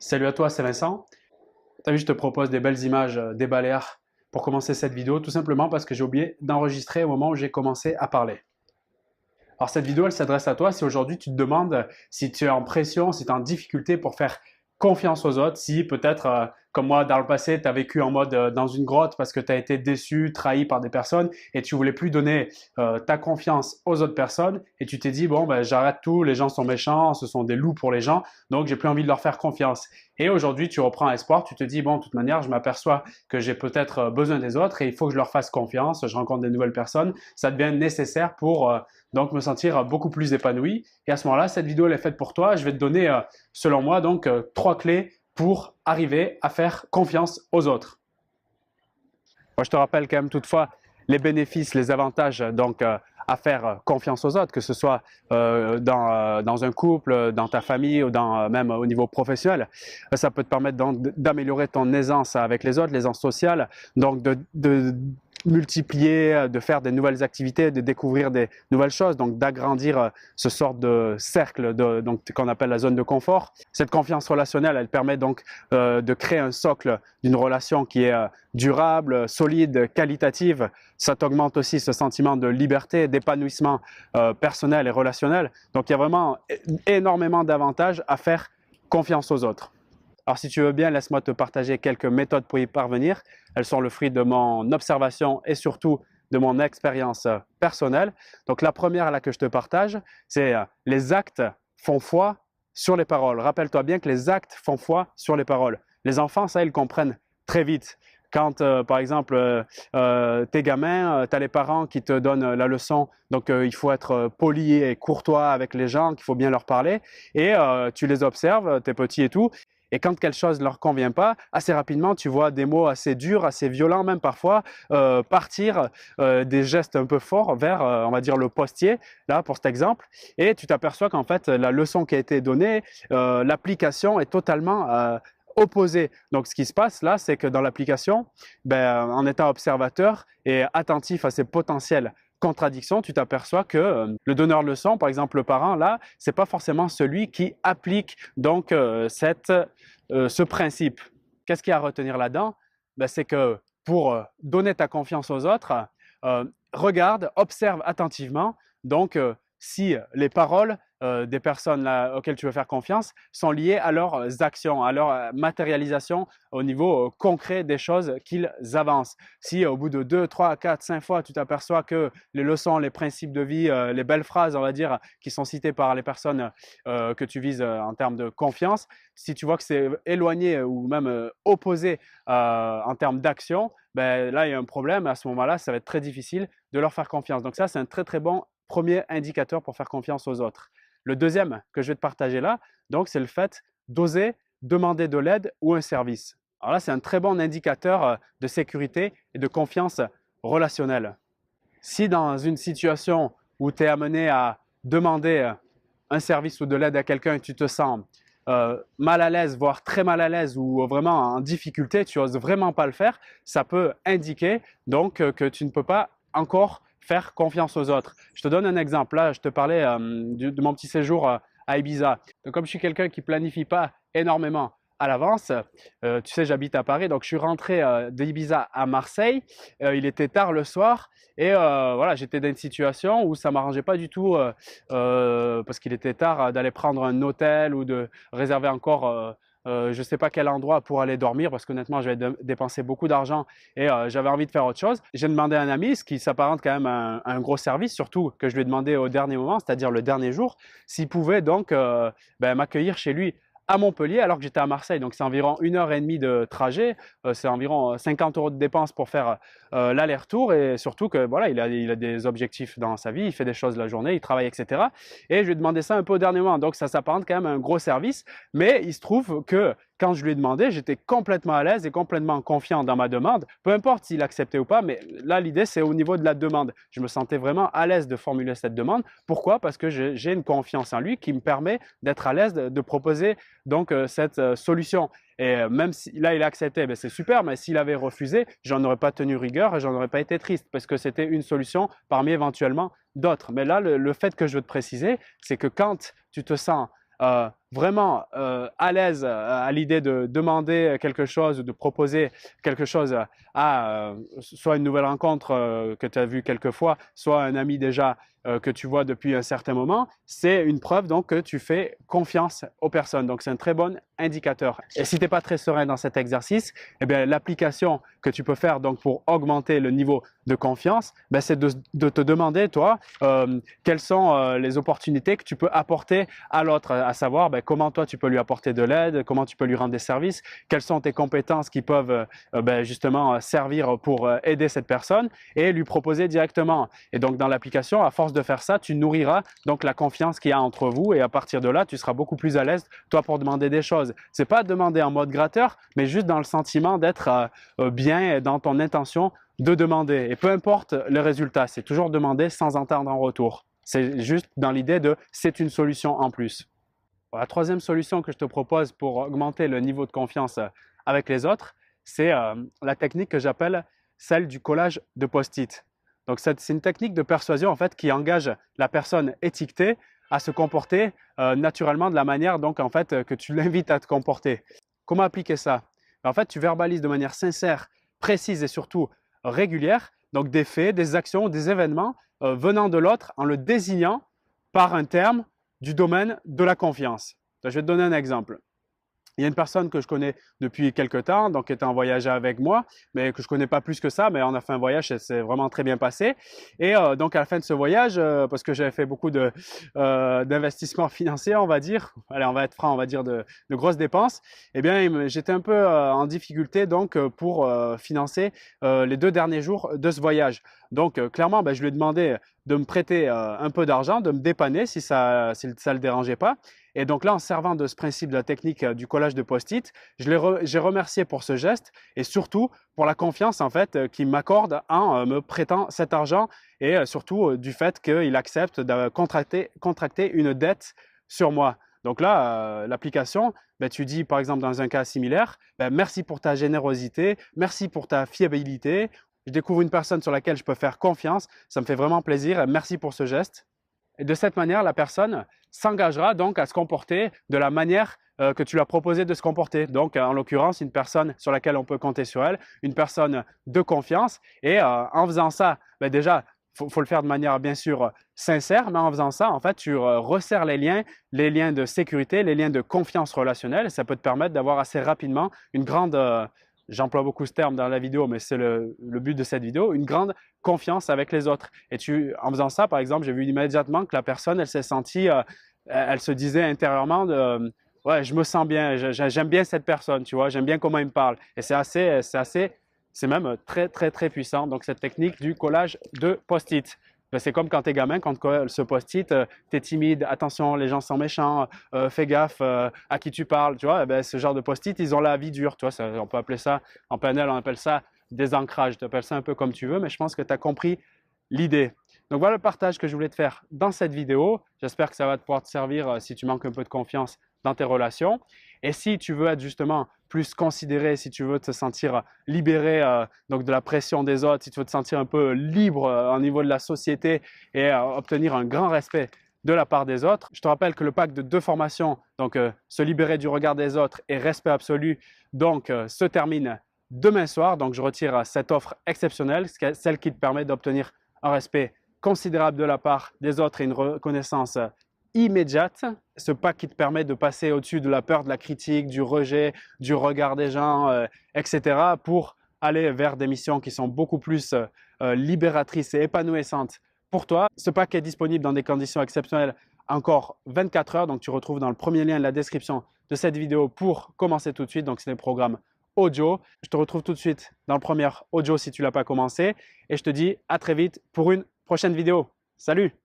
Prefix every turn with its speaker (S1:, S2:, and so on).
S1: Salut à toi, c'est Vincent. T'as vu, je te propose des belles images des Baléares pour commencer cette vidéo, tout simplement parce que j'ai oublié d'enregistrer au moment où j'ai commencé à parler. Alors cette vidéo, elle s'adresse à toi si aujourd'hui tu te demandes si tu es en pression, si tu es en difficulté pour faire confiance aux autres, si peut-être, comme moi dans le passé, tu as vécu en mode dans une grotte parce que tu as été déçu, trahi par des personnes et tu voulais plus donner ta confiance aux autres personnes et tu t'es dit, bon, ben, j'arrête tout, les gens sont méchants, ce sont des loups pour les gens, donc j'ai plus envie de leur faire confiance. Et aujourd'hui, tu reprends espoir, tu te dis, bon, de toute manière, je m'aperçois que j'ai peut-être besoin des autres et il faut que je leur fasse confiance, je rencontre des nouvelles personnes, ça devient nécessaire pour donc me sentir beaucoup plus épanoui. Et à ce moment-là, cette vidéo elle est faite pour toi. Je vais te donner, selon moi, donc trois clés pour arriver à faire confiance aux autres. Moi, je te rappelle quand même toutefois les bénéfices, les avantages donc à faire confiance aux autres, que ce soit dans un couple, dans ta famille ou même au niveau professionnel. Ça peut te permettre d'améliorer ton aisance avec les autres, l'aisance sociale, donc de multiplier, de faire des nouvelles activités, de découvrir des nouvelles choses, donc d'agrandir ce sort de cercle qu'on appelle la zone de confort. Cette confiance relationnelle, elle permet donc de créer un socle d'une relation qui est durable, solide, qualitative. Ça t'augmente aussi ce sentiment de liberté, d'épanouissement personnel et relationnel. Donc il y a vraiment énormément d'avantages à faire confiance aux autres. Alors si tu veux bien, laisse-moi te partager quelques méthodes pour y parvenir. Elles sont le fruit de mon observation et surtout de mon expérience personnelle. Donc la première là que je te partage, c'est les actes font foi sur les paroles. Rappelle-toi bien que les actes font foi sur les paroles. Les enfants, ça, ils comprennent très vite. Quand, par exemple, t'es gamin, tu as les parents qui te donnent la leçon, donc il faut être poli et courtois avec les gens, qu'il faut bien leur parler, et tu les observes, t'es petit et tout, et quand quelque chose ne leur convient pas, assez rapidement, tu vois des mots assez durs, assez violents même parfois, partir des gestes un peu forts vers, on va dire, le postier, là, pour cet exemple. Et tu t'aperçois qu'en fait, la leçon qui a été donnée, l'application est totalement opposée. Donc, ce qui se passe là, c'est que dans l'application, en étant observateur et attentif à ces potentiels contradiction, tu t'aperçois que le donneur de leçon, par exemple le parent, là, c'est pas forcément celui qui applique donc ce principe. Qu'est-ce qu'il y a à retenir là-dedans? C'est que pour donner ta confiance aux autres, regarde, observe attentivement, donc si les paroles des personnes là, auxquelles tu veux faire confiance sont liées à leurs actions, à leur matérialisation au niveau concret des choses qu'ils avancent. Si au bout de 2, 3, 4, 5 fois, tu t'aperçois que les leçons, les principes de vie, les belles phrases, on va dire, qui sont citées par les personnes que tu vises en termes de confiance, si tu vois que c'est éloigné ou même opposé en termes d'action, là, il y a un problème. À ce moment-là, ça va être très difficile de leur faire confiance. Donc ça, c'est un très, très bon premier indicateur pour faire confiance aux autres. Le deuxième que je vais te partager là, donc, c'est le fait d'oser demander de l'aide ou un service. Alors là, c'est un très bon indicateur de sécurité et de confiance relationnelle. Si dans une situation où tu es amené à demander un service ou de l'aide à quelqu'un et tu te sens mal à l'aise, voire très mal à l'aise ou vraiment en difficulté, tu n'oses vraiment pas le faire, ça peut indiquer donc que tu ne peux pas encore faire confiance aux autres. Je te donne un exemple. Là, je te parlais de mon petit séjour à Ibiza. Donc, comme je suis quelqu'un qui ne planifie pas énormément à l'avance, tu sais, j'habite à Paris, donc je suis rentré d'Ibiza à Marseille. Il était tard le soir et voilà, j'étais dans une situation où ça ne m'arrangeait pas du tout parce qu'il était tard d'aller prendre un hôtel ou de réserver encore je ne sais pas quel endroit pour aller dormir parce qu'honnêtement, j'avais dépensé beaucoup d'argent et j'avais envie de faire autre chose. J'ai demandé à un ami, ce qui s'apparente quand même à un gros service, surtout que je lui ai demandé au dernier moment, c'est-à-dire le dernier jour, s'il pouvait donc m'accueillir chez lui à Montpellier alors que j'étais à Marseille. Donc c'est environ 1 heure et demie de trajet, c'est environ 50 € de dépenses pour faire l'aller-retour et surtout que voilà, il a des objectifs dans sa vie, il fait des choses la journée, il travaille, etc. Et je lui ai demandé ça un peu au dernier moment. Donc ça s'apparente quand même à un gros service, mais il se trouve que quand je lui ai demandé, j'étais complètement à l'aise et complètement confiant dans ma demande, peu importe s'il acceptait ou pas, mais là l'idée c'est au niveau de la demande. Je me sentais vraiment à l'aise de formuler cette demande. Pourquoi? Parce que j'ai une confiance en lui qui me permet d'être à l'aise de proposer donc cette solution. Et même si là il a accepté, c'est super, mais s'il avait refusé, j'en aurais pas tenu rigueur et j'en aurais pas été triste parce que c'était une solution parmi éventuellement d'autres. Mais là, le fait que je veux te préciser, c'est que quand tu te sens vraiment à l'aise à l'idée de demander quelque chose ou de proposer quelque chose à soit une nouvelle rencontre que tu as vue quelques fois, soit un ami déjà que tu vois depuis un certain moment, c'est une preuve donc que tu fais confiance aux personnes. Donc c'est un très bon indicateur. Et si tu n'es pas très serein dans cet exercice, eh bien l'application que tu peux faire donc pour augmenter le niveau de confiance, ben, c'est de te demander toi quelles sont les opportunités que tu peux apporter à l'autre, à savoir ben, comment toi tu peux lui apporter de l'aide, comment tu peux lui rendre des services, quelles sont tes compétences qui peuvent ben, justement servir pour aider cette personne et lui proposer directement. Et donc dans l'application, à force de faire ça, tu nourriras donc la confiance qu'il y a entre vous et à partir de là, tu seras beaucoup plus à l'aise toi pour demander des choses. C'est pas demander en mode gratteur, mais juste dans le sentiment d'être bien dans ton intention de demander. Et peu importe le résultat, c'est toujours demander sans entendre en retour. C'est juste dans l'idée de c'est une solution en plus. La troisième solution que je te propose pour augmenter le niveau de confiance avec les autres, c'est la technique que j'appelle celle du collage de post-it. Donc c'est une technique de persuasion en fait qui engage la personne étiquetée à se comporter naturellement de la manière donc en fait que tu l'invites à te comporter. Comment appliquer ça? En fait, tu verbalises de manière sincère, précise et surtout régulière donc des faits, des actions, des événements venant de l'autre en le désignant par un terme du domaine de la confiance. Je vais te donner un exemple. Il y a une personne que je connais depuis quelques temps, donc qui était en voyage avec moi, mais que je ne connais pas plus que ça, mais on a fait un voyage, ça s'est vraiment très bien passé. Et donc à la fin de ce voyage, parce que j'avais fait beaucoup d'investissements financiers, on va dire, allez, on va être franc, on va dire de grosses dépenses, eh bien j'étais un peu en difficulté donc pour financer les 2 derniers jours de ce voyage. Donc clairement, ben, je lui ai demandé de me prêter un peu d'argent, de me dépanner si ça le dérangeait pas. Et donc là, en servant de ce principe de la technique du collage de post-it, j'ai remercié pour ce geste et surtout pour la confiance en fait qu'il m'accorde en me prêtant cet argent et surtout du fait qu'il accepte de contracter une dette sur moi. Donc là, l'application, ben, tu dis par exemple dans un cas similaire, ben, merci pour ta générosité, merci pour ta fiabilité. Je découvre une personne sur laquelle je peux faire confiance, ça me fait vraiment plaisir, merci pour ce geste. Et de cette manière, la personne s'engagera donc à se comporter de la manière que tu lui as proposé de se comporter. Donc, en l'occurrence, une personne sur laquelle on peut compter sur elle, une personne de confiance. Et en faisant ça, ben déjà, faut le faire de manière bien sûr sincère, mais en faisant ça, en fait, tu resserres les liens de sécurité, les liens de confiance relationnelle. Ça peut te permettre d'avoir assez rapidement une grande j'emploie beaucoup ce terme dans la vidéo, mais c'est le but de cette vidéo, une grande confiance avec les autres. Et en faisant ça, par exemple, j'ai vu immédiatement que la personne, elle s'est sentie, elle se disait intérieurement, ouais, je me sens bien, j'aime bien cette personne, tu vois, j'aime bien comment il me parle. Et c'est même très, très, très puissant. Donc, cette technique du collage de post-it. C'est comme quand tu es gamin, quand tu colles ce post-it, tu es timide, attention, les gens sont méchants, fais gaffe à qui tu parles, tu vois. Ce genre de post-it, ils ont la vie dure, tu vois. On peut appeler ça, en PNL, on appelle ça des ancrages. Tu appelles ça un peu comme tu veux, mais je pense que tu as compris l'idée. Donc voilà le partage que je voulais te faire dans cette vidéo. J'espère que ça va pouvoir te servir si tu manques un peu de confiance dans tes relations. Et si tu veux être justement plus considéré, si tu veux te sentir libéré donc de la pression des autres, si tu veux te sentir un peu libre au niveau de la société et obtenir un grand respect de la part des autres, je te rappelle que le pack de 2 formations, donc se libérer du regard des autres et respect absolu, donc se termine demain soir. Donc je retire cette offre exceptionnelle, celle qui te permet d'obtenir un respect considérable de la part des autres et une reconnaissance immédiate. Ce pack qui te permet de passer au-dessus de la peur, de la critique, du rejet, du regard des gens, etc. pour aller vers des missions qui sont beaucoup plus libératrices et épanouissantes pour toi. Ce pack est disponible dans des conditions exceptionnelles encore 24 heures. Donc, tu retrouves dans le premier lien de la description de cette vidéo pour commencer tout de suite. Donc, c'est le programme audio. Je te retrouve tout de suite dans le premier audio si tu ne l'as pas commencé. Et je te dis à très vite pour une prochaine vidéo. Salut!